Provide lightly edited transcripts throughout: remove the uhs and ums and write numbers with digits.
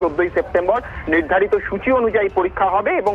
14ই September নির্ধারিত সূচি অনুযায়ী পরীক্ষা হবে এবং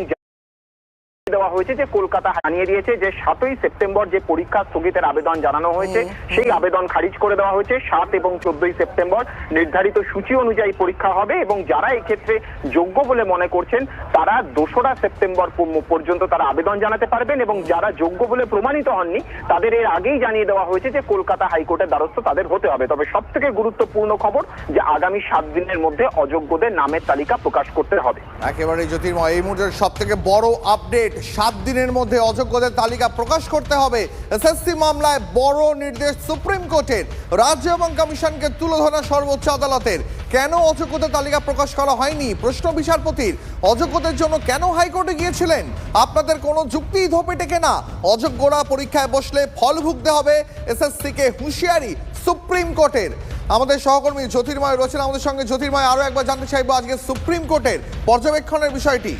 দেওয়া হয়েছে যে কলকাতা জানিয়ে দিয়েছে যে 7ই সেপ্টেম্বর যে পরীক্ষা স্থগিতের আবেদন জানানো হয়েছে সেই আবেদন খারিজ করে দেওয়া হয়েছে। 7 এবং 14ই সেপ্টেম্বর নির্ধারিত সূচি অনুযায়ী পরীক্ষা হবে এবং যারা এই ক্ষেত্রে যোগ্য বলে মনে করছেন তারা 2রা সেপ্টেম্বর পর্যন্ত তারা আবেদন জানাতে পারবেন এবং যারা যোগ্য বলে প্রমাণিত হননি তাদের এর আগেই জানিয়ে দেওয়া হয়েছে যে কলকাতা হাইকোর্টের দ্বারস্থ তাদের হতে হবে। তবে সবথেকে গুরুত্বপূর্ণ খবর যে আগামী 7 দিনের মধ্যে অযোগ্যদের নামের তালিকা প্রকাশ করতে হবে। একেবারে জ্যোতির্ময়, এই মুহূর্তের সবথেকে বড় আপডেট, 7 দিনের মধ্যে অযোগ্যদের তালিকা প্রকাশ করতে হবে। এসএসসি মামলায় বড় নির্দেশ সুপ্রিম কোর্টের, রাজ্য এবং কমিশনকে তুলে ধরা সর্বোচ্চ আদালতের। কেন অযোগ্যদের তালিকা প্রকাশ করা হয়নি প্রশ্ন বিচারপতির। অযোগ্যদের জন্য কেন হাইকোর্টে গিয়েছিলেন? আপনাদের কোনো যুক্তিই ধোপে টেকে না। অযোগ্যরা পরীক্ষায় বসলে ফল ভুগতে হবে, এসএসসিকে হুঁশিয়ারি সুপ্রিম কোর্টের। আমাদের সহকর্মী জ্যোতির্ময় রয়েছেন আমাদের সঙ্গে। জ্যোতির্ময়, আরো একবার জানতে চাইবো আজকে সুপ্রিম কোর্টের পর্যবেক্ষণের বিষয়টি।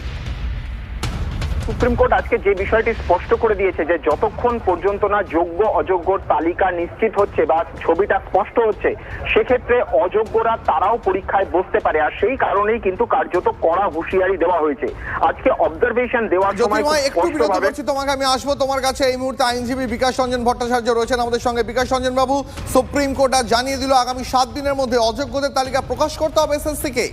সুপ্রিম কোর্ট আজকে যে বিষয়টি স্পষ্ট করে দিয়েছে যে যতক্ষণ পর্যন্ত না যোগ্য অযোগ্যর তালিকা নিশ্চিত হচ্ছে বা ছবিটা স্পষ্ট হচ্ছে সেক্ষেত্রে অযোগ্যরা তারাও পরীক্ষায় বসতে পারে। আর সেই কারণেই কিন্তু কার্যত কড়া হুঁশিয়ারি দেওয়া হয়েছে। আজকে অবজারভেশন দেওয়ার সময় একটু বিরত করছি, তোমাকে আমি আসবো তোমার কাছে। এই মুহূর্তে আইনজীবী বিকাশ রঞ্জন ভট্টাচার্য রয়েছেন আমাদের সঙ্গে। বিকাশ রঞ্জন বাবু, সুপ্রিম কোর্ট আজ জানিয়ে দিল আগামী 7 দিনের মধ্যে অযোগ্যদের তালিকা প্রকাশ করতে হবে এসএসসি কে।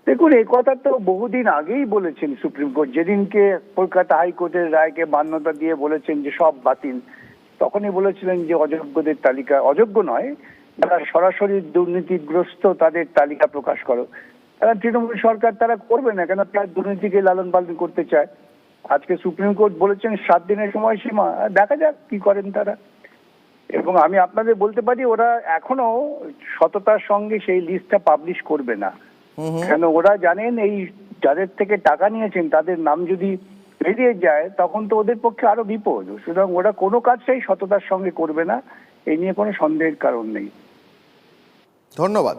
দেখুন, এই কথা তো বহুদিন আগেই বলেছেন সুপ্রিম কোর্ট। যেদিনকে কলকাতা হাইকোর্টের রায়কে মান্যতা দিয়ে বলেছেন যে সব বাতিল, তখনই বলেছিলেন যে অযোগ্যদের তালিকা, অযোগ্য নয়, যারা সরাসরি দুর্নীতিগ্রস্ত তাদের তালিকা প্রকাশ করো। কারণ তৃণমূল সরকার তারা করবে না, কেন তারা দুর্নীতিকে লালন পালন করতে চায়। আজকে সুপ্রিম কোর্ট বলেছেন 7 দিনের সময়সীমা, দেখা যাক কি করেন তারা। এবং আমি আপনাদের বলতে পারি ওরা এখনো সততার সঙ্গে সেই লিস্টটা পাবলিশ করবে না। কেন ওরা জানেন এই যাদের থেকে টাকা নিয়েছেন তাদের নাম যদি বেরিয়ে যায় তখন তো ওদের পক্ষে আরো বিপদ। সুতরাং ওরা কোনো কাজটাই সততার সঙ্গে করবে না, এই নিয়ে কোনো সন্দেহের কারণ নেই। ধন্যবাদ।